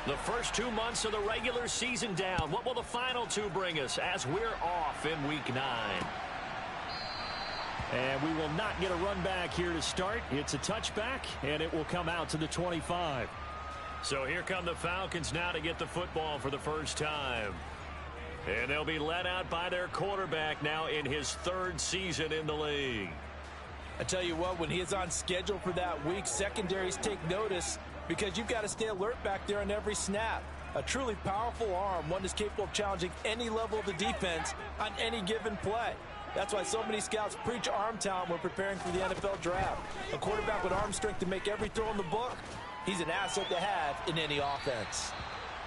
The first 2 months of the regular season down. What will the final 2 bring us as we're off in Week 9? And we will not get a run back here to start. It's a touchback, and it will come out to the 25. So here come the Falcons now to get the football for the first time. And they'll be led out by their quarterback now in his 3rd season in the league. I tell you what, when he is on schedule for that week, secondaries take notice because you've got to stay alert back there on every snap. A truly powerful arm, one that's capable of challenging any level of the defense on any given play. That's why so many scouts preach arm talent when preparing for the NFL draft. A quarterback with arm strength to make every throw in the book, he's an asset to have in any offense.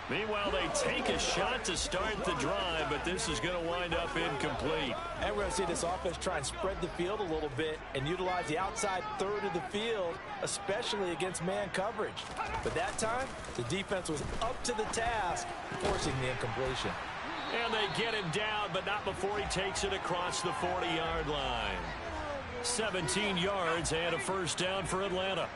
Meanwhile, they take a shot to start the drive, but this is going to wind up incomplete. And we're going to see this offense try and spread the field a little bit and utilize the outside third of the field, especially against man coverage. But that time, the defense was up to the task, forcing the incompletion. And they get him down, but not before he takes it across the 40-yard line. 17 yards and a first down for Atlanta.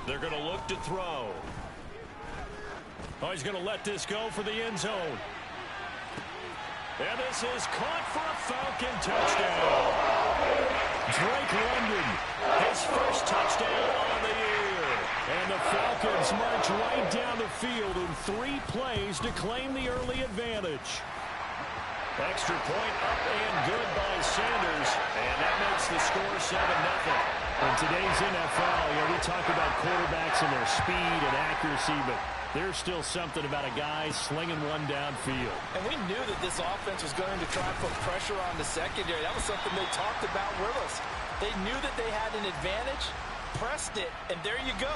They're going to look to throw. Oh, he's going to let this go for the end zone. And this is caught for a Falcon touchdown. Drake London, his first touchdown on the year. And the Falcons march right down the field in 3 plays to claim the early advantage. Extra point up and good by Sanders. And that makes the score 7-0. In today's NFL, we talk about quarterbacks and their speed and accuracy, but there's still something about a guy slinging one downfield. And we knew that this offense was going to try and put pressure on the secondary. That was something they talked about with us. They knew that they had an advantage, pressed it, and there you go.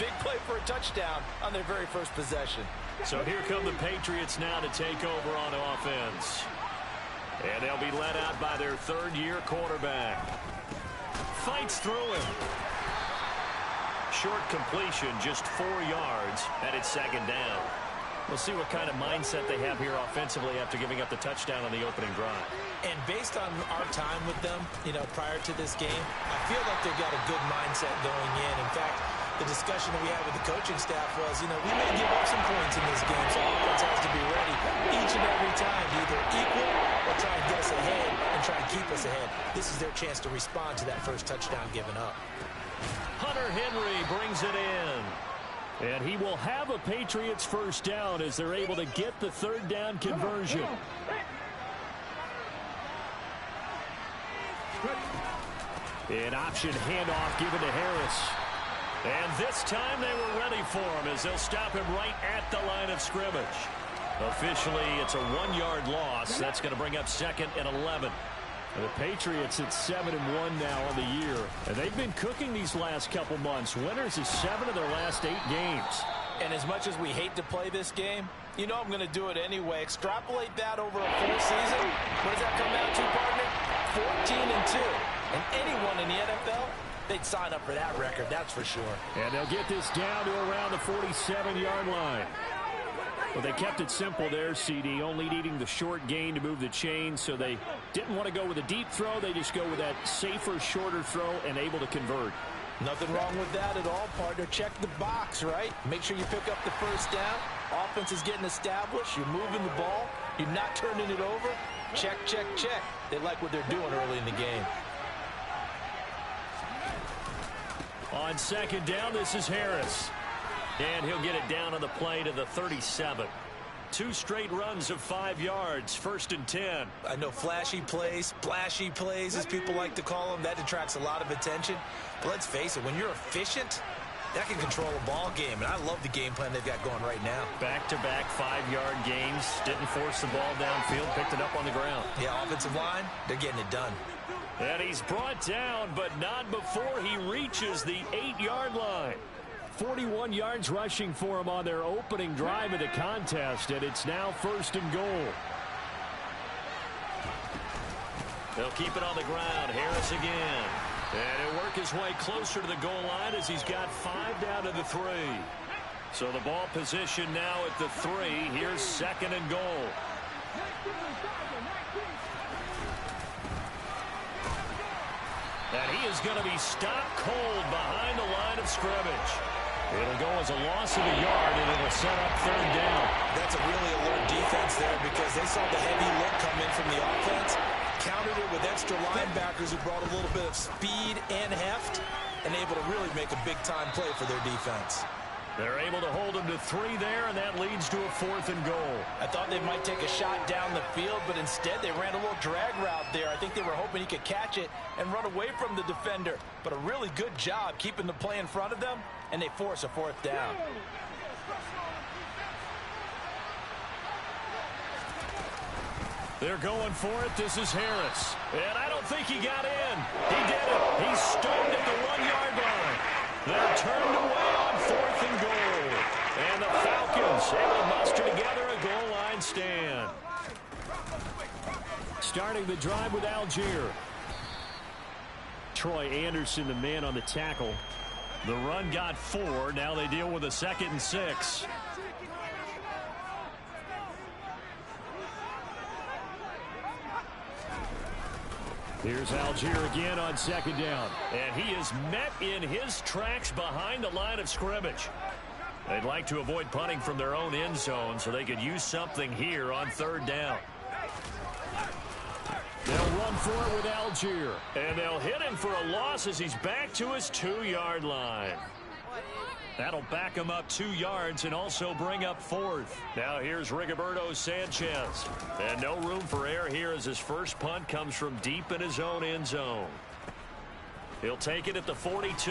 Big play for a touchdown on their very first possession. So here come the Patriots now to take over on offense. And they'll be led out by their 3rd-year quarterback. Fights through him. Short completion, just 4 yards, and it's 2nd down. We'll see what kind of mindset they have here offensively after giving up the touchdown on the opening drive. And based on our time with them, prior to this game, I feel like they've got a good mindset going in. In fact, the discussion that we had with the coaching staff was, we may give up some points in this game, so offense has to be ready each and every time to either equal or try and get us ahead and try and keep us ahead. This is their chance to respond to that first touchdown given up. Hunter Henry brings it in. And he will have a Patriots first down as they're able to get the 3rd down conversion. An option handoff given to Harris. And this time they were ready for him as they'll stop him right at the line of scrimmage. Officially, it's a 1-yard loss. That's going to bring up 2nd and 11. And the Patriots at 7-1 now on the year. And they've been cooking these last couple months. Winners of 7 of their last 8 games. And as much as we hate to play this game, I'm going to do it anyway. Extrapolate that over a full season. What does that come out to, partner? 14-2. And anyone in the NFL, they'd sign up for that record, that's for sure. And they'll get this down to around the 47-yard line. Well, they kept it simple there, CD, only needing the short gain to move the chains, so they didn't want to go with a deep throw. They just go with that safer, shorter throw and able to convert. Nothing wrong with that at all, partner. Check the box, right? Make sure you pick up the first down. Offense is getting established. You're moving the ball. You're not turning it over. Check, check, check. They like what they're doing early in the game. On 2nd down, this is Harris. And he'll get it down on the play to the 37. 2 straight runs of 5 yards, 1st and 10. I know flashy plays, splashy plays, as people like to call them, that attracts a lot of attention. But let's face it, when you're efficient, that can control a ball game. And I love the game plan they've got going right now. Back-to-back 5-yard games. Didn't force the ball downfield, picked it up on the ground. Yeah, offensive line, they're getting it done. And he's brought down, but not before he reaches the 8-yard line. 41 yards rushing for him on their opening drive of the contest, and it's now 1st and goal. They'll keep it on the ground. Harris again. And he'll work his way closer to the goal line as he's got 5 down to the 3. So the ball position now at the 3. Here's 2nd and goal. And he is going to be stopped cold behind the line of scrimmage. It'll go as a loss of a yard, and it'll set up third down. That's a really alert defense there because they saw the heavy look come in from the offense, countered it with extra linebackers who brought a little bit of speed and heft, and able to really make a big-time play for their defense. They're able to hold him to 3 there, and that leads to a 4th and goal. I thought they might take a shot down the field, but instead they ran a little drag route there. I think they were hoping he could catch it and run away from the defender. But a really good job keeping the play in front of them, and they force a 4th down. They're going for it. This is Harris. And I don't think he got in. He did it. He stopped at the 1-yard line. They're turned away on 4th and goal. And the Falcons able to muster together a goal line stand. Starting the drive with Algier. Troy Anderson, the man on the tackle. The run got 4. Now they deal with a 2nd and 6. Here's Algier again on 2nd down. And he is met in his tracks behind the line of scrimmage. They'd like to avoid punting from their own end zone so they could use something here on 3rd down. They'll run for it with Algier. And they'll hit him for a loss as he's back to his 2-yard line. That'll back him up 2 yards and also bring up 4th. Now here's Rigoberto Sanchez. And no room for error here as his first punt comes from deep in his own end zone. He'll take it at the 42.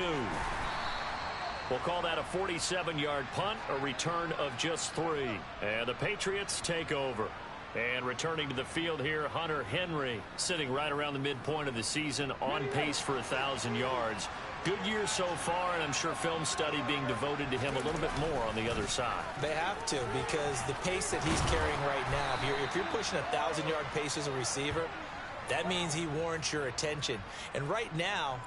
We'll call that a 47-yard punt, a return of just 3. And the Patriots take over. And returning to the field here, Hunter Henry, sitting right around the midpoint of the season, on pace for 1,000 yards. Good year so far, and I'm sure film study being devoted to him a little bit more on the other side. They have to, because the pace that he's carrying right now, if you're pushing 1,000-yard pace as a receiver, that means he warrants your attention. And right now,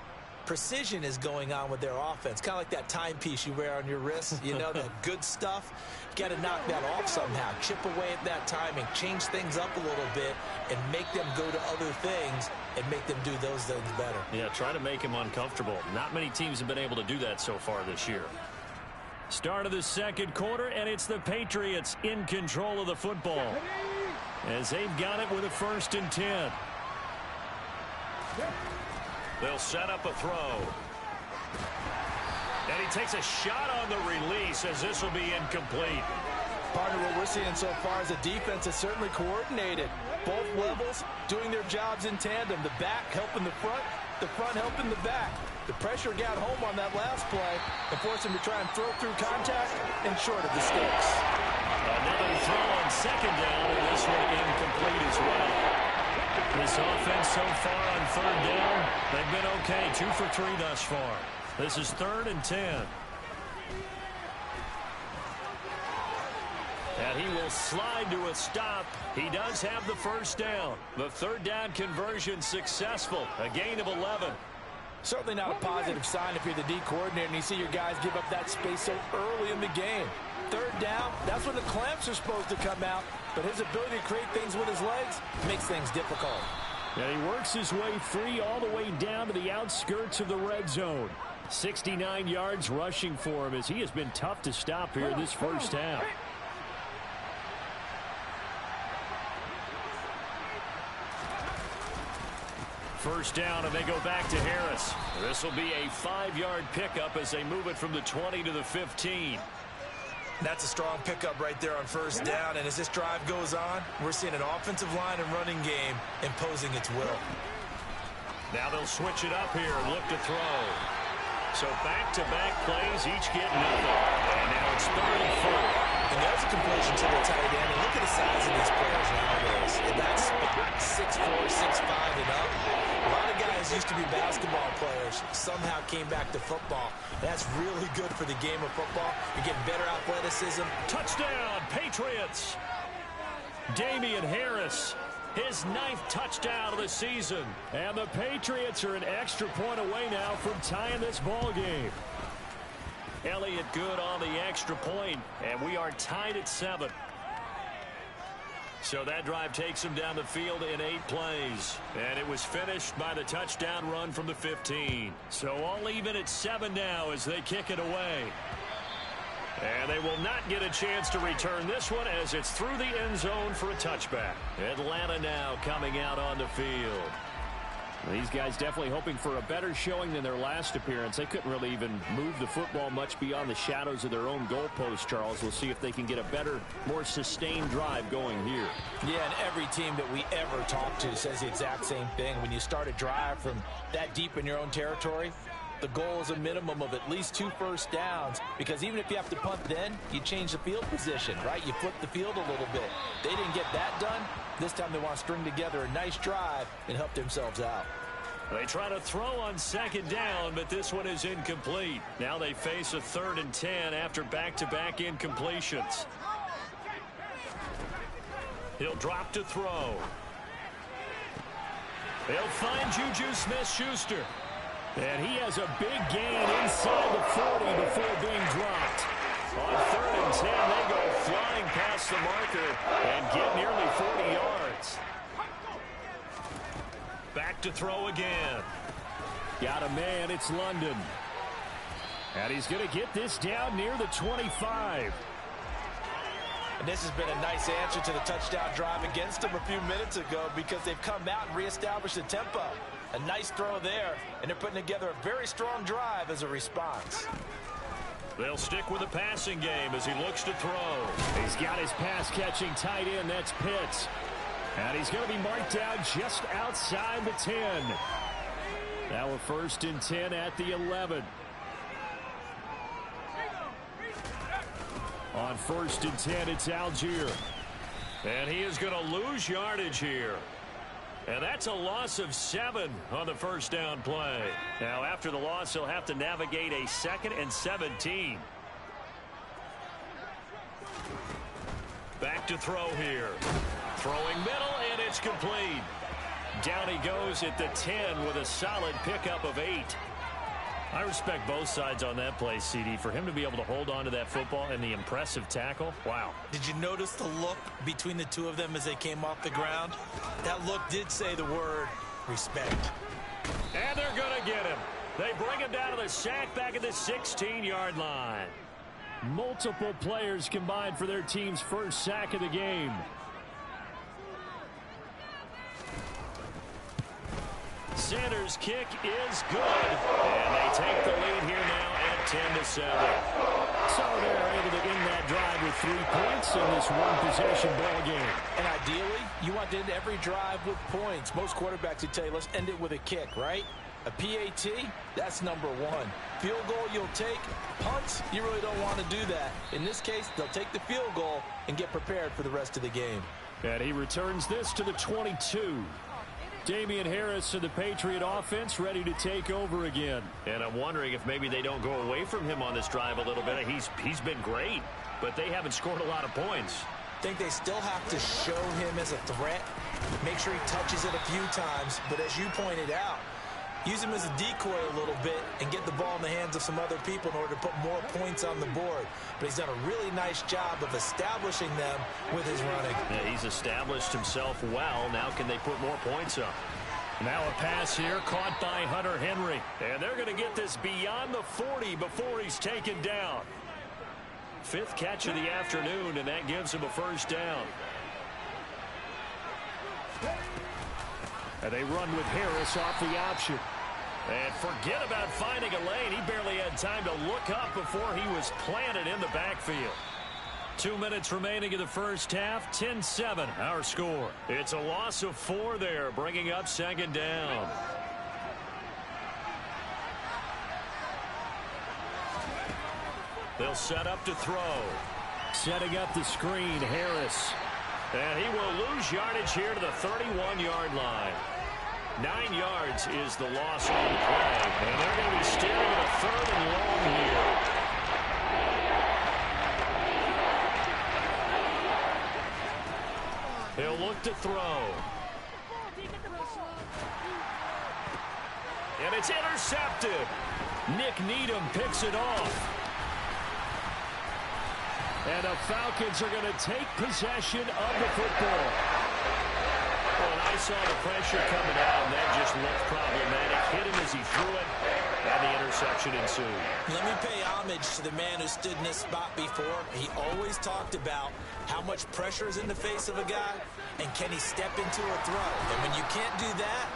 precision is going on with their offense. Kind of like that timepiece you wear on your wrist, you know, that good stuff. You got to knock that off somehow. Chip away at that timing, change things up a little bit, and make them go to other things and make them do those things better. Yeah, try to make him uncomfortable. Not many teams have been able to do that so far this year. Start of the 2nd quarter, and it's the Patriots in control of the football as they've got it with a 1st and 10. They'll set up a throw. And he takes a shot on the release as this will be incomplete. Partner, what we're seeing so far is a defense that's certainly coordinated. Both levels doing their jobs in tandem. The back helping the front helping the back. The pressure got home on that last play and forced him to try and throw through contact and short of the sticks. Another throw on 2nd down, and this one incomplete as well. This offense so far on 3rd down, they've been okay. 2 for 3 thus far. This is 3rd and 10. And he will slide to a stop. He does have the 1st down. The 3rd down conversion successful. A gain of 11. Certainly not a positive sign if you're the D coordinator and you see your guys give up that space so early in the game. 3rd down, that's when the clamps are supposed to come out. But his ability to create things with his legs makes things difficult. And he works his way free all the way down to the outskirts of the red zone. 69 yards rushing for him as he has been tough to stop here this first half. First down, and they go back to Harris. This will be a 5-yard pickup as they move it from the 20 to the 15. That's a strong pickup right there on 1st down. And as this drive goes on, we're seeing an offensive line and running game imposing its will. Now they'll switch it up here and look to throw. So back-to-back plays, each get nothing. And now it's 3rd and 4. And there's a completion to the tight end. And look at the size of these players nowadays. And that's 6'4", 6'5", and up. A lot of guys used to be basketball players, somehow came back to football. That's really good for the game of football. You're getting better athleticism. Touchdown, Patriots! Damian Harris, his 9th touchdown of the season. And the Patriots are an extra point away now from tying this ball game. Elliott good on the extra point, and we are tied at 7. So that drive takes him down the field in 8 plays. And it was finished by the touchdown run from the 15. So all even at 7 now as they kick it away. And they will not get a chance to return this one as it's through the end zone for a touchback. Atlanta now coming out on the field. These guys definitely hoping for a better showing than their last appearance. They couldn't really even move the football much beyond the shadows of their own goalpost, Charles. We'll see if they can get a better, more sustained drive going here. Yeah, and every team that we ever talk to says the exact same thing. When you start a drive from that deep in your own territory, the goal is a minimum of at least 2 first downs, because even if you have to punt then, you change the field position, right? You flip the field a little bit. They didn't get that done. This time they want to string together a nice drive and help themselves out. They try to throw on 2nd down, but this one is incomplete. Now they face a 3rd and 10 after back-to-back incompletions. He'll drop to throw. They'll find Juju Smith-Schuster. And he has a big gain inside the 40 before being dropped. On 3rd and 10, they go flying past the marker and get nearly 40 yards. Back to throw again. Got a man, it's London. And he's going to get this down near the 25. And this has been a nice answer to the touchdown drive against them a few minutes ago, because they've come out and reestablished the tempo. A nice throw there, and they're putting together a very strong drive as a response. They'll stick with the passing game as he looks to throw. He's got his pass-catching tight end, that's Pitts. And he's going to be marked down just outside the 10. Now a 1st and 10 at the 11. On 1st and 10, it's Algier. And he is going to lose yardage here. And that's a loss of 7 on the 1st down play. Now, after the loss, he'll have to navigate a 2nd and 17. Back to throw here. Throwing middle, and it's complete. Down he goes at the 10 with a solid pickup of 8. I respect both sides on that play, CD. For him to be able to hold on to that football and the impressive tackle, wow. Did you notice the look between the two of them as they came off the ground? That look did say the word respect. And they're going to get him. They bring him down to the sack back at the 16-yard line. Multiple players combined for their team's first sack of the game. Sanders' kick is good, and they take the lead here now at 10-7. So they're able to end that drive with 3 points in this one-possession ball game. And ideally, you want to end every drive with points. Most quarterbacks would tell you, let's end it with a kick, right? A PAT, that's number 1. Field goal you'll take. Punts, you really don't want to do that. In this case, they'll take the field goal and get prepared for the rest of the game. And he returns this to the 22. Damian Harris of the Patriot offense ready to take over again. And I'm wondering if maybe they don't go away from him on this drive a little bit. He's been great, but they haven't scored a lot of points. I think they still have to show him as a threat. Make sure he touches it a few times, but as you pointed out, use him as a decoy a little bit and get the ball in the hands of some other people in order to put more points on the board. But he's done a really nice job of establishing them with his running. Yeah, he's established himself well. Now can they put more points up? Now a pass here caught by Hunter Henry. And they're going to get this beyond the 40 before he's taken down. 5th catch of the afternoon, and that gives him a 1st down. And they run with Harris off the option. And forget about finding a lane. He barely had time to look up before he was planted in the backfield. 2 minutes remaining in the first half. 10-7 our score. It's a loss of 4 there, bringing up 2nd down. They'll set up to throw. Setting up the screen, Harris. And he will lose yardage here to the 31-yard line. 9 yards is the loss on the play. And they're going to be staring at a 3rd and long here. He'll look to throw. And it's intercepted. Nick Needham picks it off. And the Falcons are going to take possession of the football. Well, and I saw the pressure coming out, and that just looked problematic. Hit him as he threw it, and the interception ensued. Let me pay homage to the man who stood in this spot before. He always talked about how much pressure is in the face of a guy, and can he step into a throw. And when you can't do that,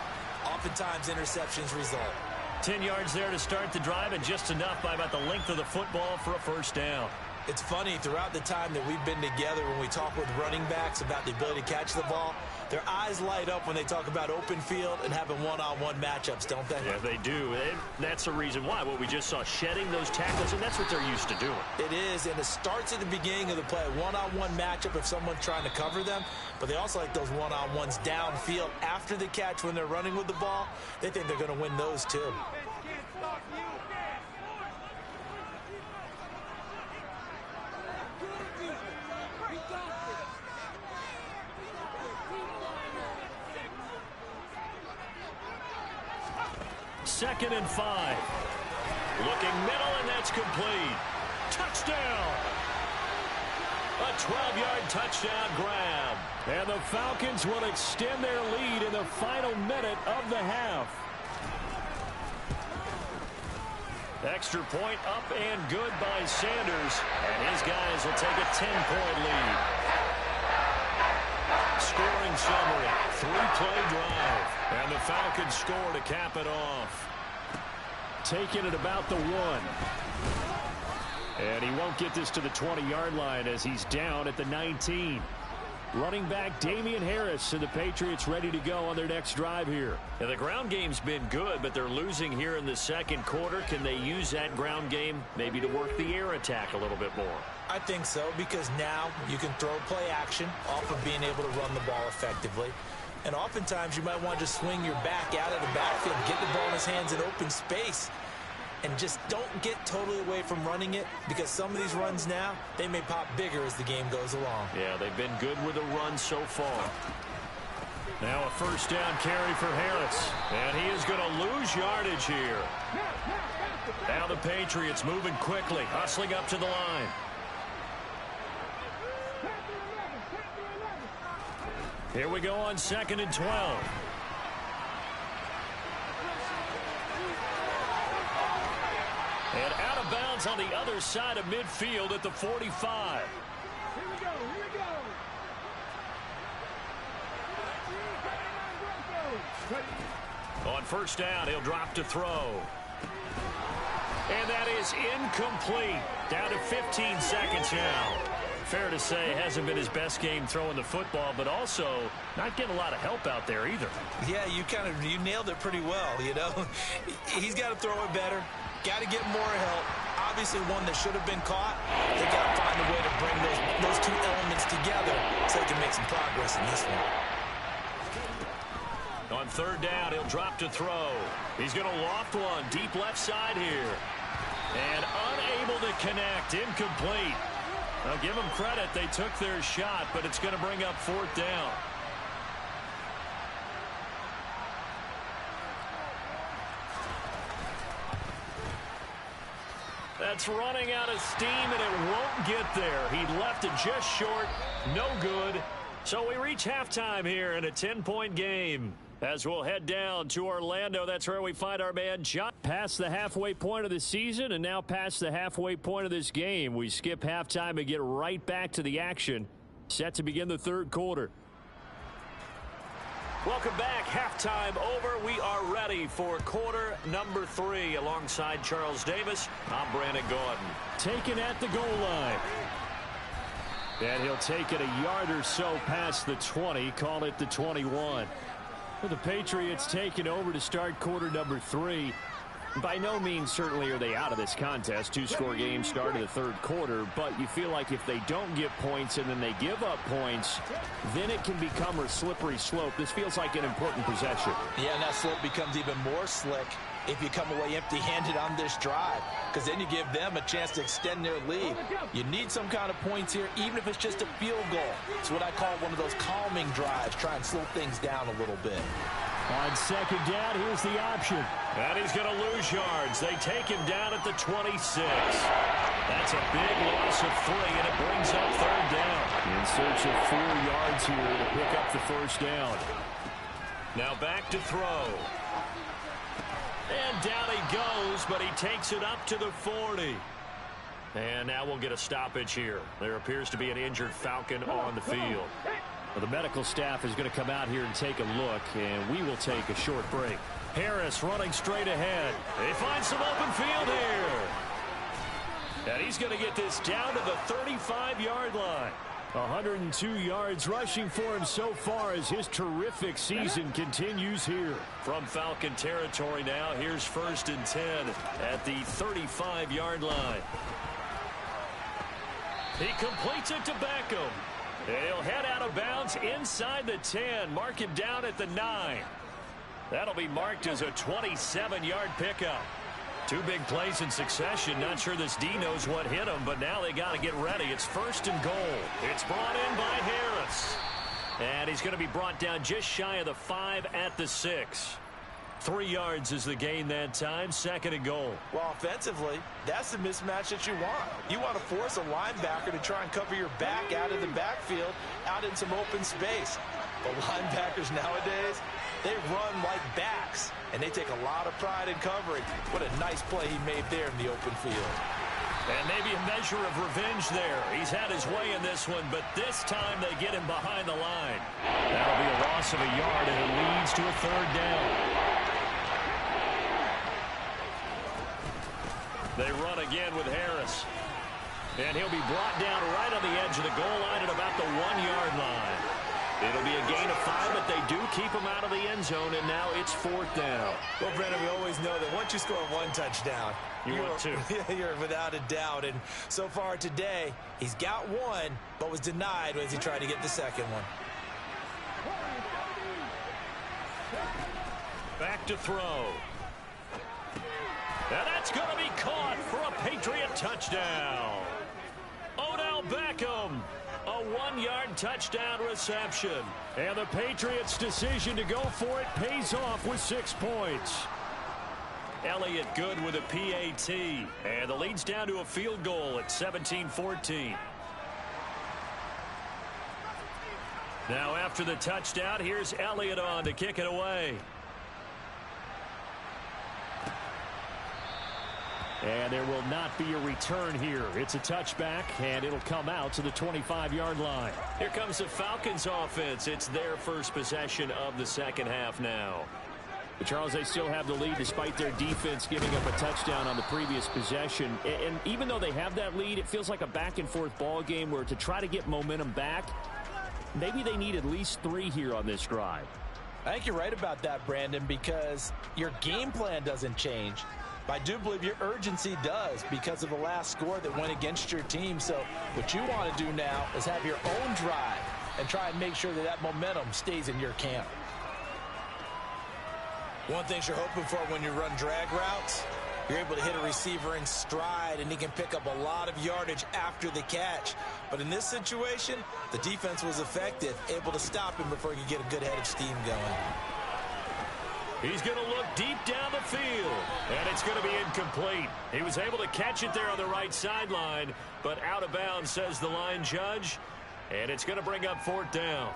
oftentimes interceptions result. 10 yards there to start the drive, and just enough by about the length of the football for a first down. It's funny, throughout the time that we've been together, when we talk with running backs about the ability to catch the ball, their eyes light up when they talk about open field and having one-on-one matchups, don't they? Yeah, they do. And that's the reason why. What we just saw, shedding those tackles, and that's what they're used to doing. It is, and it starts at the beginning of the play. One-on-one matchup if someone's trying to cover them, but they also like those one-on-ones downfield after the catch when they're running with the ball. They think they're going to win those too. Second and 5. Looking middle, and that's complete. Touchdown! A 12-yard touchdown grab. And the Falcons will extend their lead in the final minute of the half. Extra point up and good by Sanders. And his guys will take a 10-point lead. Scoring summary, 3-play drive. And the Falcons score to cap it off. Taking it about the 1. And he won't get this to the 20-yard line as he's down at the 19. Running back Damian Harris and the Patriots ready to go on their next drive here. And the ground game's been good, but they're losing here in the second quarter. Can they use that ground game maybe to work the air attack a little bit more? I think so, because now you can throw play action off of being able to run the ball effectively. And oftentimes you might want to just swing your back out of the backfield, get the ball in his hands in open space, and just don't get totally away from running it, because some of these runs now, they may pop bigger as the game goes along. Yeah, they've been good with the run so far. Now a first down carry for Harris. And he is going to lose yardage here. Now the Patriots moving quickly, hustling up to the line. Here we go on 2nd and 12. And out of bounds on the other side of midfield at the 45. Here we go, here we go. On first down, he'll drop to throw. And that is incomplete. Down to 15 seconds now. Fair to say, hasn't been his best game throwing the football, but also not getting a lot of help out there either. Yeah, you nailed it pretty well, you know. He's got to throw it better. Got to get more help. Obviously one that should have been caught. They got to find a way to bring those two elements together so they can make some progress in this one. On third down, he'll drop to throw. He's going to loft one deep left side here. And unable to connect. Incomplete. I'll give them credit. They took their shot, but it's going to bring up fourth down. That's running out of steam, and it won't get there. He left it just short. No good. So we reach halftime here in a 10-point game. As we'll head down to Orlando, that's where we find our man John. Past the halfway point of the season and now past the halfway point of this game. We skip halftime and get right back to the action. Set to begin the third quarter. Welcome back. Halftime over. We are ready for quarter number 3 alongside Charles Davis. I'm Brandon Gordon. Taken at the goal line. And he'll take it a yard or so past the 20. Call it the 21. Well, the Patriots taking over to start quarter number 3. By no means certainly are they out of this contest. 2-score game start of the third quarter, but you feel like if they don't get points and then they give up points, then it can become a slippery slope. This feels like an important possession. Yeah, and that slope becomes even more slick if you come away empty-handed on this drive, because then you give them a chance to extend their lead. You need some kind of points here, even if it's just a field goal. It's what I call one of those calming drives. Try and slow things down a little bit. On second down, here's the option. And he's going to lose yards. They take him down at the 26. That's a big loss of 3, and it brings up 3rd down. In search of 4 yards here to pick up the 1st down. Now back to throw. And down he goes, but he takes it up to the 40. And now we'll get a stoppage here. There appears to be an injured Falcon on the field. Well, the medical staff is going to come out here and take a look, and we will take a short break. Harris running straight ahead. They find some open field here. And he's going to get this down to the 35-yard line. 102 yards rushing for him so far as his terrific season continues here. From Falcon territory now, here's 1st and 10 at the 35-yard line. He completes it to Beckham. And he'll head out of bounds inside the 10. Mark him down at the 9. That'll be marked as a 27-yard pickup. 2 big plays in succession. Not sure this D knows what hit him, but now they got to get ready. It's 1st and goal. It's brought in by Harris. And he's going to be brought down just shy of the 5 at the 6. 3 yards is the gain that time. 2nd and goal. Well, offensively, that's the mismatch that you want. You want to force a linebacker to try and cover your back out of the backfield, out in some open space. But linebackers nowadays, they run like backs, and they take a lot of pride in covering. What a nice play he made there in the open field. And maybe a measure of revenge there. He's had his way in this one, but this time they get him behind the line. That'll be a loss of a yard, and it leads to a 3rd down. They run again with Harris. And he'll be brought down right on the edge of the goal line at about the 1-yard line. It'll be a gain of 5, but they do keep him out of the end zone, and now it's 4th down. Well, Brendan, we always know that once you score 1 touchdown, you're 2. You're without a doubt. And so far today, he's got 1, but was denied as he tried to get the 2nd one. Back to throw. And that's going to be caught for a Patriot touchdown. Odell Beckham, a 1-yard touchdown reception. And the Patriots' decision to go for it pays off with 6 points. Elliott good with a PAT. And the lead's down to a field goal at 17-14. Now after the touchdown, here's Elliott on to kick it away. And there will not be a return here. It's a touchback, and it'll come out to the 25-yard line. Here comes the Falcons offense. It's their first possession of the 2nd half now. But Charles, they still have the lead despite their defense giving up a touchdown on the previous possession. And even though they have that lead, it feels like a back-and-forth ball game where to try to get momentum back, maybe they need at least 3 here on this drive. I think you're right about that, Brandon, because your game plan doesn't change. But I do believe your urgency does because of the last score that went against your team. So what you want to do now is have your own drive and try and make sure that that momentum stays in your camp. One thing you're hoping for when you run drag routes, you're able to hit a receiver in stride, and he can pick up a lot of yardage after the catch. But in this situation, the defense was effective, able to stop him before he could get a good head of steam going. He's going to look deep down the field, and it's going to be incomplete. He was able to catch it there on the right sideline, but out of bounds, says the line judge, and it's going to bring up 4th down.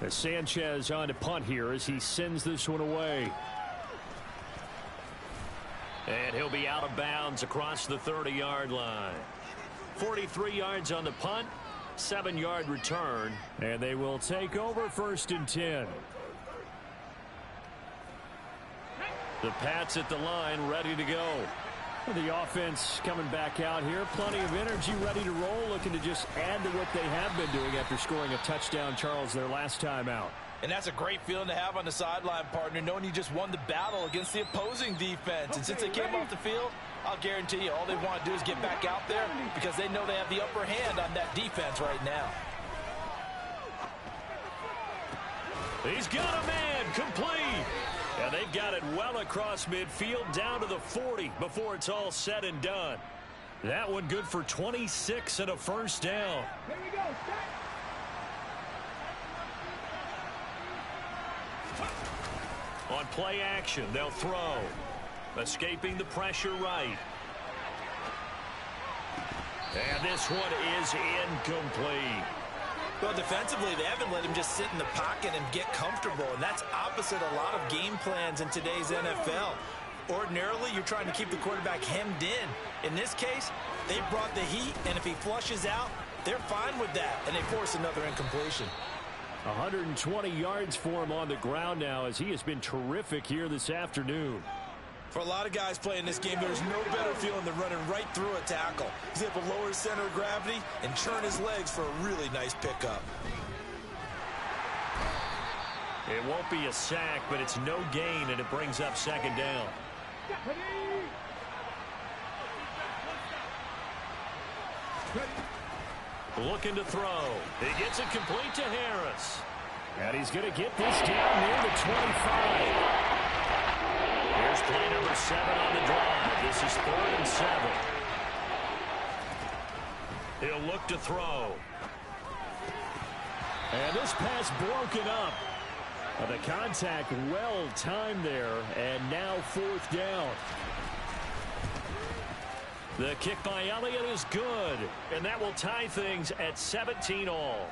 As Sanchez on to punt here as he sends this one away. And he'll be out of bounds across the 30-yard line. 43 yards on the punt, 7-yard return, and they will take over 1st and 10. The Pats at the line, ready to go. The offense coming back out here. Plenty of energy, ready to roll, looking to just add to what they have been doing after scoring a touchdown, Charles, their last time out. And that's a great feeling to have on the sideline, partner, knowing you just won the battle against the opposing defense. And since they came off the field, I'll guarantee you all they want to do is get back out there because they know they have the upper hand on that defense right now. He's got a man, complete. And they've got it well across midfield down to the 40 before it's all said and done. That one good for 26 and a 1st down. Here we go. On play action, they'll throw. Escaping the pressure right. And this one is incomplete. Well, defensively, they haven't let him just sit in the pocket and get comfortable, and that's opposite a lot of game plans in today's NFL. Ordinarily, you're trying to keep the quarterback hemmed in. In this case, they brought the heat, and if he flushes out, they're fine with that, and they force another incompletion. 120 yards for him on the ground now as he has been terrific here this afternoon. For a lot of guys playing this game, there's no better feeling than running right through a tackle. He's able to lower his center of gravity and churn his legs for a really nice pickup. It won't be a sack, but it's no gain, and it brings up second down. Looking to throw. He gets it complete to Harris. And he's going to get this down near the 25. Here's play number 7 on the drive. This is 3rd and 7. He'll look to throw. And this pass broken up. The contact well timed there, and now 4th down. The kick by Elliott is good, and that will tie things at 17 all.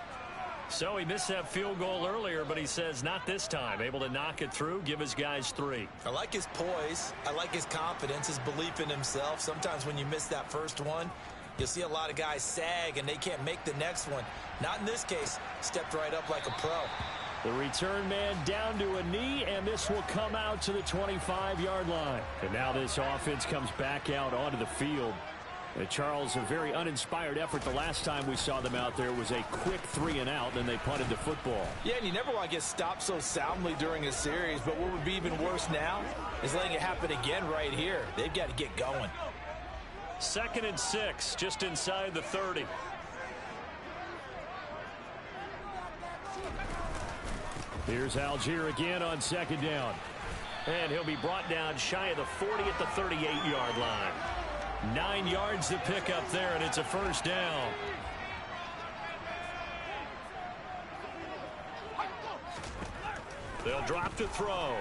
So he missed that field goal earlier, but he says not this time. Able to knock it through, give his guys 3. I like his poise. I like his confidence, his belief in himself. Sometimes when you miss that first one, you'll see a lot of guys sag, and they can't make the next one. Not in this case. Stepped right up like a pro. The return man down to a knee, and this will come out to the 25-yard line. And now this offense comes back out onto the field. Charles, a very uninspired effort the last time we saw them out there was a quick 3-and-out, and they punted the football. Yeah, and you never want to get stopped so soundly during a series, but what would be even worse now is letting it happen again right here. They've got to get going. 2nd and 6, just inside the 30. Here's Algier again on 2nd down. And he'll be brought down shy of the 40 at the 38-yard line. 9 yards to pick up there, and it's a 1st down. They'll drop to throw.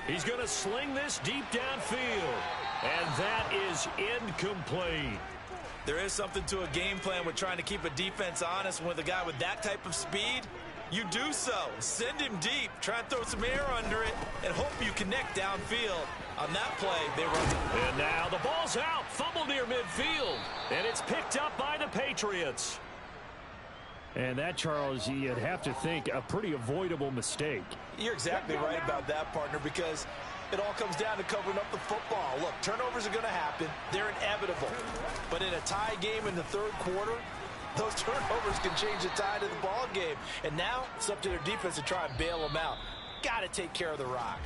He's going to sling this deep downfield, and that is incomplete. There is something to a game plan with trying to keep a defense honest. With a guy with that type of speed, you do so. Send him deep, try and throw some air under it, and hope you connect downfield. On that play, they run. And now the ball's out. Fumble near midfield. And it's picked up by the Patriots. And that, Charles, you'd have to think a pretty avoidable mistake. You're exactly right about that, partner, because it all comes down to covering up the football. Look, turnovers are going to happen. They're inevitable. But in a tie game in the 3rd quarter, those turnovers can change the tide of the ball game. And now it's up to their defense to try and bail them out. Got to take care of the rock.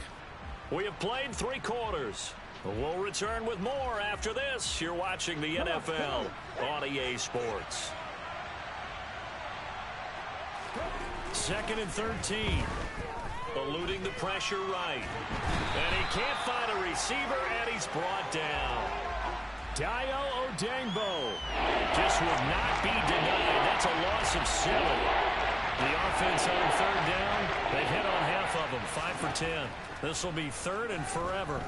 We have played 3 quarters. We'll return with more after this. You're watching the NFL on EA Sports. 2nd and 13. Eluding the pressure right. And he can't find a receiver, and he's brought down. Dio Odengbo just would not be denied. That's a loss of 7. The offense on 3rd down, they've hit on half of them, 5 for 10. This will be 3rd and forever.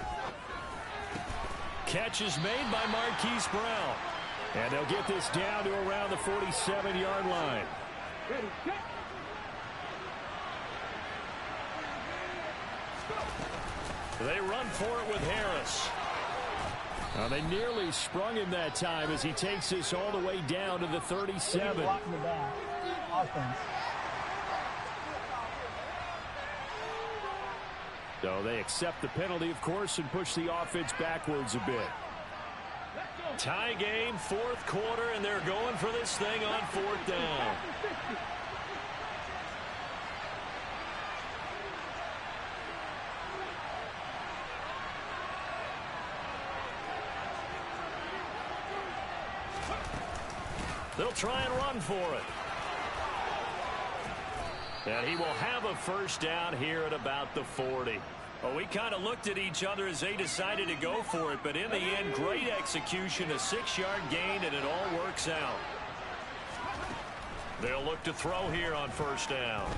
Catch is made by Marquise Brown. And they'll get this down to around the 47-yard line. They run for it with Harris. They nearly sprung him that time as he takes this all the way down to the 37. So they accept the penalty, of course, and push the offense backwards a bit. Tie game, 4th quarter, and they're going for this thing on 4th down. They'll try and run for it. And he will have a 1st down here at about the 40. Well, we kind of looked at each other as they decided to go for it, but in the end, great execution, a 6-yard gain, and it all works out. They'll look to throw here on 1st down.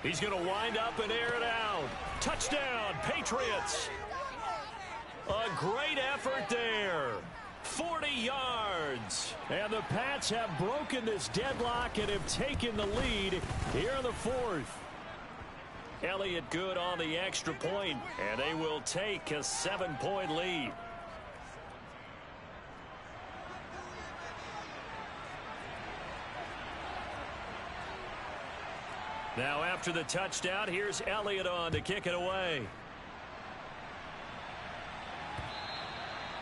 He's going to wind up and air it out. Touchdown, Patriots. A great effort there. 40 yards. And the Pats have broken this deadlock and have taken the lead here in the fourth. Elliott good on the extra point, and they will take a 7-point lead. Now after the touchdown, here's Elliott on to kick it away.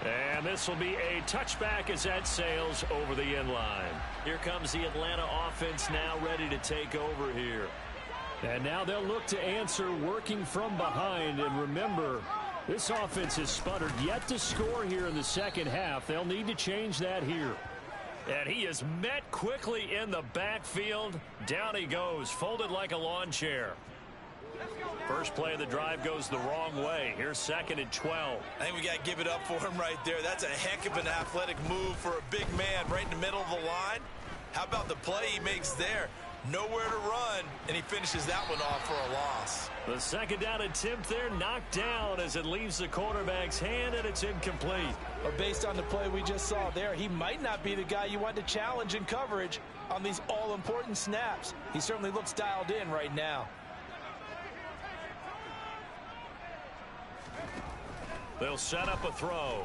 And this will be a touchback as that sails over the end line. Here comes the Atlanta offense now ready to take over here. And now they'll look to answer working from behind. And remember, this offense has sputtered yet to score here in the second half. They'll need to change that here. And he is met quickly in the backfield. Down he goes, folded like a lawn chair. First play of the drive goes the wrong way. Here's 2nd and 12. I think we got to give it up for him right there. That's a heck of an athletic move for a big man right in the middle of the line. How about the play he makes there? Nowhere to run, and he finishes that one off for a loss. The second down attempt there knocked down as it leaves the quarterback's hand, and it's incomplete. But based on the play we just saw there, he might not be the guy you want to challenge in coverage on these all-important snaps. He certainly looks dialed in right now. They'll set up a throw.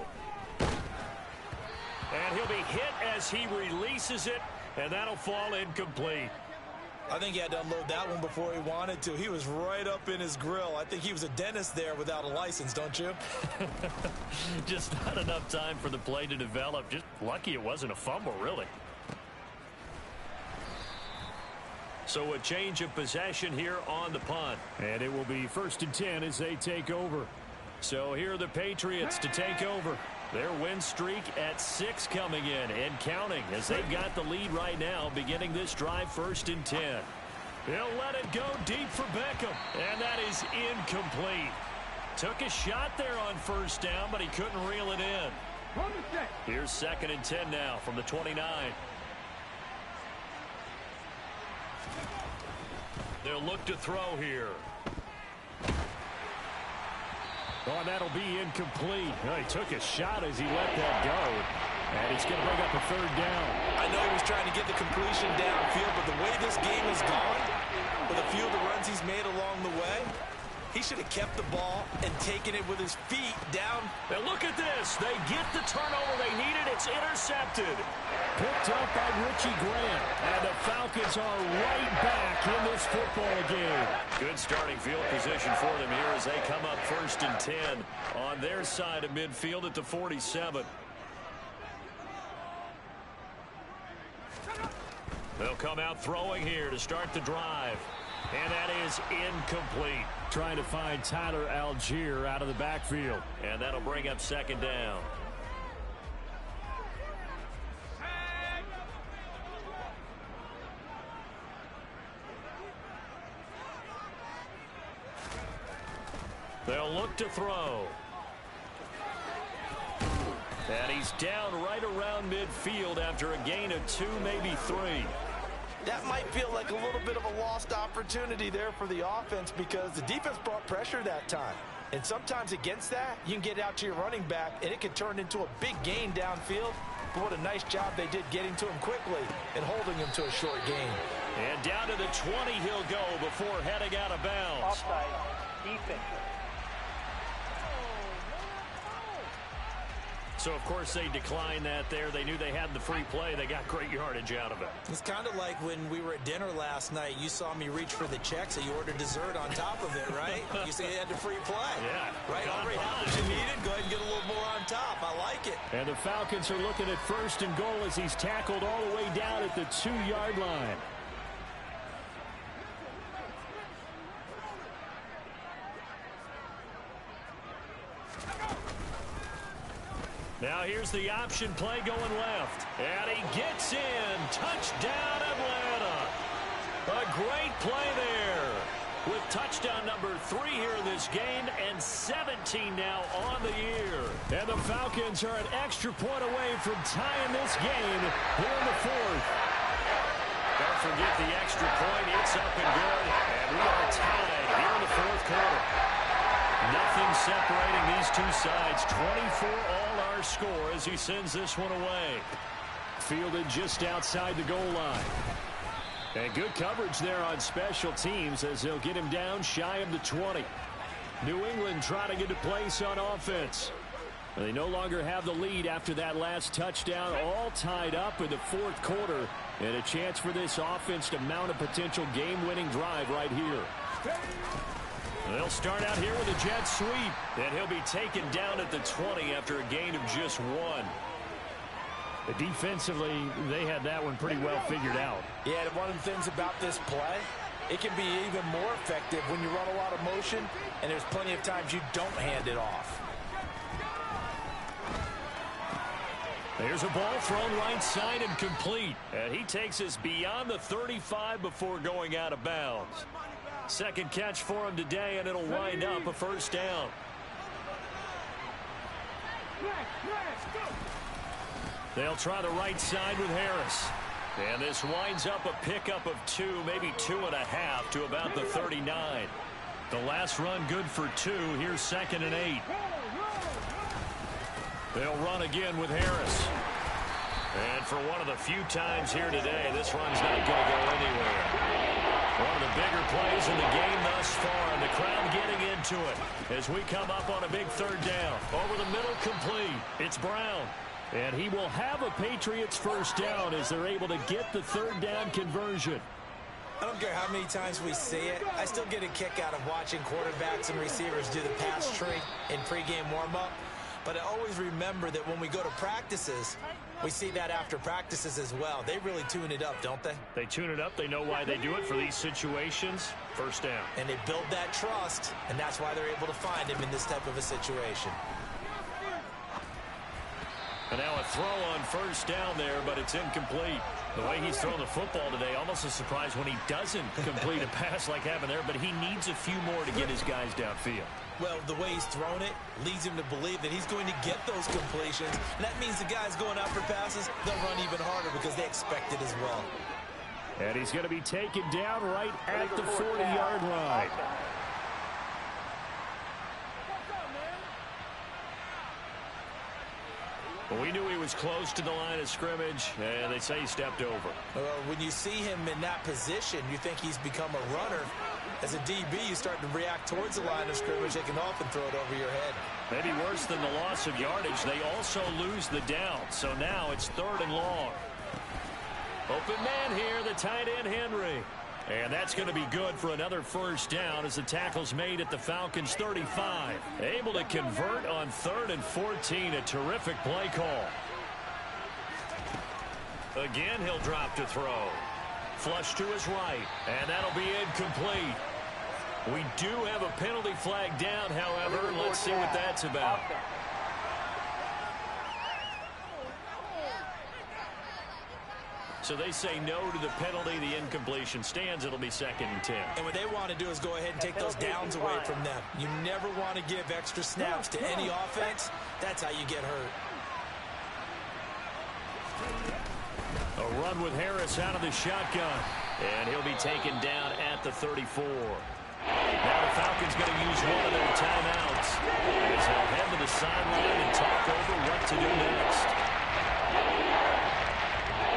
And he'll be hit as he releases it, and that'll fall incomplete. I think he had to unload that one before he wanted to. He was right up in his grill. I think he was a dentist there without a license, don't you? Just not enough time for the play to develop. Just lucky it wasn't a fumble, really. So a change of possession here on the punt. And it will be 1st and 10 as they take over. So here are the Patriots to take over. Their win streak at 6 coming in and counting as they've got the lead right now, beginning this drive 1st and 10. He'll let it go deep for Beckham, and that is incomplete. Took a shot there on 1st down, but he couldn't reel it in. Here's 2nd and 10 now from the 29. They'll look to throw here. Oh, and that'll be incomplete. Oh, he took a shot as he let that go. And it's going to bring up a 3rd down. I know he was trying to get the completion downfield, but the way this game has gone, with a few of the runs he's made along the way, he should have kept the ball and taken it with his feet down. And look at this. They get the turnover they needed. It's intercepted. Picked up by Richie Grant. And the Falcons are right back in this football game. Good starting field position for them here as they come up 1st and 10 on their side of midfield at the 47. They'll come out throwing here to start the drive. And that is incomplete. Trying to find Tyler Algier out of the backfield. And that'll bring up 2nd down. They'll look to throw. And he's down right around midfield after a gain of 2, maybe 3. That might feel like a little bit of a lost opportunity there for the offense because the defense brought pressure that time. And sometimes against that, you can get out to your running back, and it can turn into a big gain downfield. But what a nice job they did getting to him quickly and holding him to a short gain. And down to the 20 he'll go before heading out of bounds. Offside, defense. So, of course, they declined that there. They knew they had the free play. They got great yardage out of it. It's kind of like when we were at dinner last night. You saw me reach for the check, so you ordered dessert on top of it, right? You said you had the free play. Yeah. Right, already how much you needed. Go ahead and get a little more on top. I like it. And the Falcons are looking at 1st and goal as he's tackled all the way down at the 2-yard line. Now here's the option play going left. And he gets in. Touchdown, Atlanta. A great play there. With touchdown number 3 here in this game and 17 now on the year. And the Falcons are an extra point away from tying this game here in the 4th. Don't forget the extra point. It's up and good. And we are tied here in the 4th quarter. Nothing separating these two sides. 24 all our score as he sends this one away. Fielded just outside the goal line. And good coverage there on special teams as they'll get him down shy of the 20. New England trying to get a place on offense. They no longer have the lead after that last touchdown, all tied up in the fourth quarter, and a chance for this offense to mount a potential game-winning drive right here. They'll start out here with a jet sweep, and he'll be taken down at the 20 after a gain of just 1. Defensively, they had that one pretty well figured out. Yeah, and one of the things about this play, it can be even more effective when you run a lot of motion, and there's plenty of times you don't hand it off. There's a ball thrown right side and complete. And he takes us beyond the 35 before going out of bounds. Second catch for him today, and it'll wind up a first down. They'll try the right side with Harris. And this winds up a pickup of 2, maybe 2.5 to about the 39. The last run good for 2. Here's 2nd and 8. They'll run again with Harris. And for one of the few times here today, this run's not going to go anywhere. One of the bigger plays in the game thus far, and the crowd getting into it as we come up on a big third down. Over the middle, complete. It's Brown. And he will have a Patriots first down as they're able to get the third down conversion. I don't care how many times we see it. I still get a kick out of watching quarterbacks and receivers do the pass tree in pregame warm-up. But I always remember that when we go to practices, we see that after practices as well. They really tune it up, don't they? They tune it up. They know why they do it for these situations. First down. And they build that trust, and that's why they're able to find him in this type of a situation. And now a throw on first down there, but it's incomplete. The way he's thrown the football today, almost a surprise when he doesn't complete a pass like happened there, but he needs a few more to get his guys downfield. Well, the way he's thrown it leads him to believe that he's going to get those completions. And that means the guys going out for passes, they'll run even harder because they expect it as well. And he's going to be taken down right at the 40-yard line. Well, we knew he was close to the line of scrimmage, and they say he stepped over. Well, when you see him in that position, you think he's become a runner. As a DB, you start to react towards the line of scrimmage. They can often throw it over your head. Maybe worse than the loss of yardage, they also lose the down. So now it's 3rd and long. Open man here, the tight end Henry. And that's going to be good for another first down as the tackle's made at the Falcons' 35. Able to convert on 3rd and 14. A terrific play call. Again, he'll drop to throw. Flush to his right, and that'll be incomplete. We do have a penalty flag down, however. Let's see what that's about. So they say no to the penalty. The incompletion stands. It'll be 2nd and 10. And what they want to do is go ahead and take those downs away from them. You never want to give extra snaps to any offense. That's how you get hurt. A run with Harris out of the shotgun. And he'll be taken down at the 34. Now the Falcons going to use one of their timeouts as they'll head to the sideline and talk over what to do next.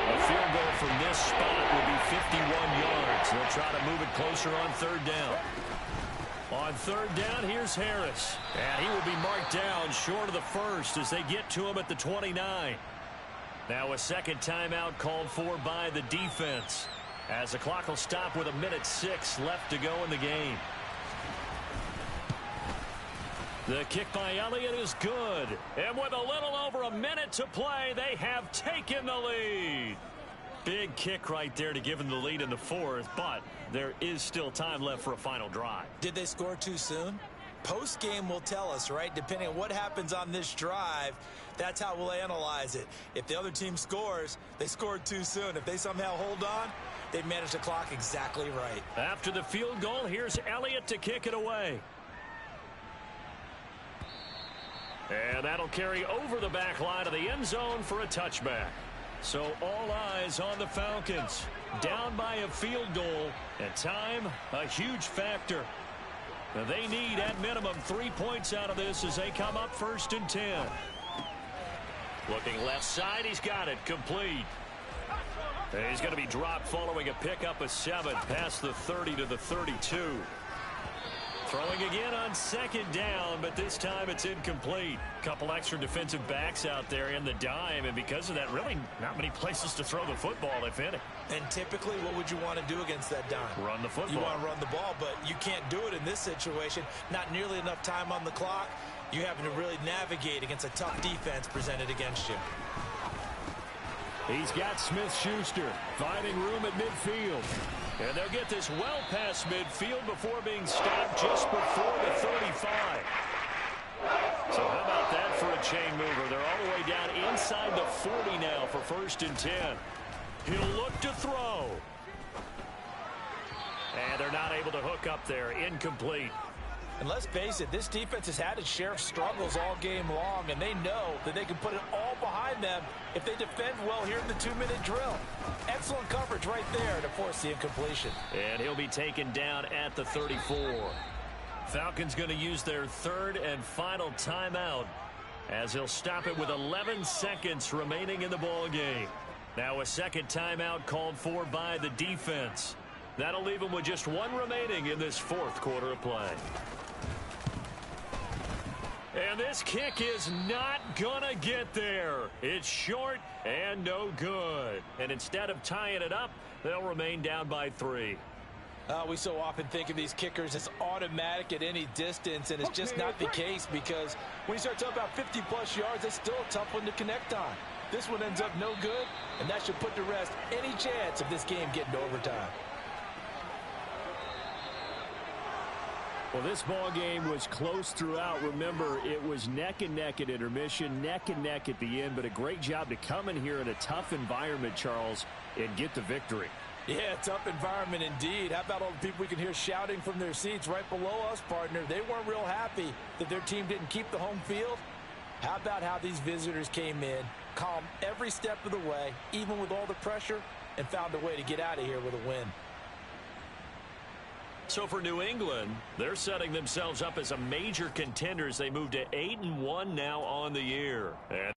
A field goal from this spot will be 51 yards. They'll try to move it closer on 3rd down. On 3rd down, here's Harris. And he will be marked down short of the first as they get to him at the 29. Now a second timeout called for by the defense as the clock will stop with 1:06 left to go in the game. The kick by Elliott is good. And with a little over a minute to play, they have taken the lead. Big kick right there to give them the lead in the 4th, but there is still time left for a final drive. Did they score too soon? Post-game will tell us, right? Depending on what happens on this drive, that's how we'll analyze it. If the other team scores, they scored too soon. If they somehow hold on, they managed the clock exactly right. After the field goal, here's Elliott to kick it away. And that'll carry over the back line of the end zone for a touchback. So all eyes on the Falcons. Down by a field goal, and time a huge factor. Now they need, at minimum, 3 points out of this as they come up 1st and 10. Looking left side, he's got it, complete. And he's going to be dropped following a pickup of 7 past the 30 to the 32. Throwing again on 2nd down, but this time it's incomplete. Couple extra defensive backs out there in the dime, and because of that, really not many places to throw the football, if any. And typically, what would you want to do against that dime? Run the football. You want to run the ball, but you can't do it in this situation. Not nearly enough time on the clock. You're having to really navigate against a tough defense presented against you. He's got Smith-Schuster finding room at midfield. And they'll get this well past midfield before being stopped just before the 35. So how about that for a chain mover? They're all the way down inside the 40 now for 1st and 10. He'll look to throw. And they're not able to hook up there. Incomplete. And let's face it, this defense has had its share of struggles all game long, and they know that they can put it all behind them if they defend well here in the 2-minute drill. Excellent coverage right there to force the incompletion. And he'll be taken down at the 34. Falcons going to use their 3rd and final timeout as he'll stop it with 11 seconds remaining in the ball game. Now a 2nd timeout called for by the defense. That'll leave them with just 1 remaining in this 4th quarter of play. And this kick is not gonna get there. It's short and no good. And instead of tying it up, they'll remain down by 3. We so often think of these kickers as automatic at any distance, and it's just not the case, because when you start talking about 50-plus yards, it's still a tough one to connect on. This one ends up no good, and that should put to rest any chance of this game getting to overtime. Well, this ball game was close throughout. Remember, it was neck and neck at intermission, neck and neck at the end, but a great job to come in here in a tough environment, Charles, and get the victory. Yeah, tough environment indeed. How about all the people we can hear shouting from their seats right below us, partner? They weren't real happy that their team didn't keep the home field. How about how these visitors came in, calm every step of the way, even with all the pressure, and found a way to get out of here with a win. So for New England, they're setting themselves up as a major contender as they move to 8-1 now on the year. And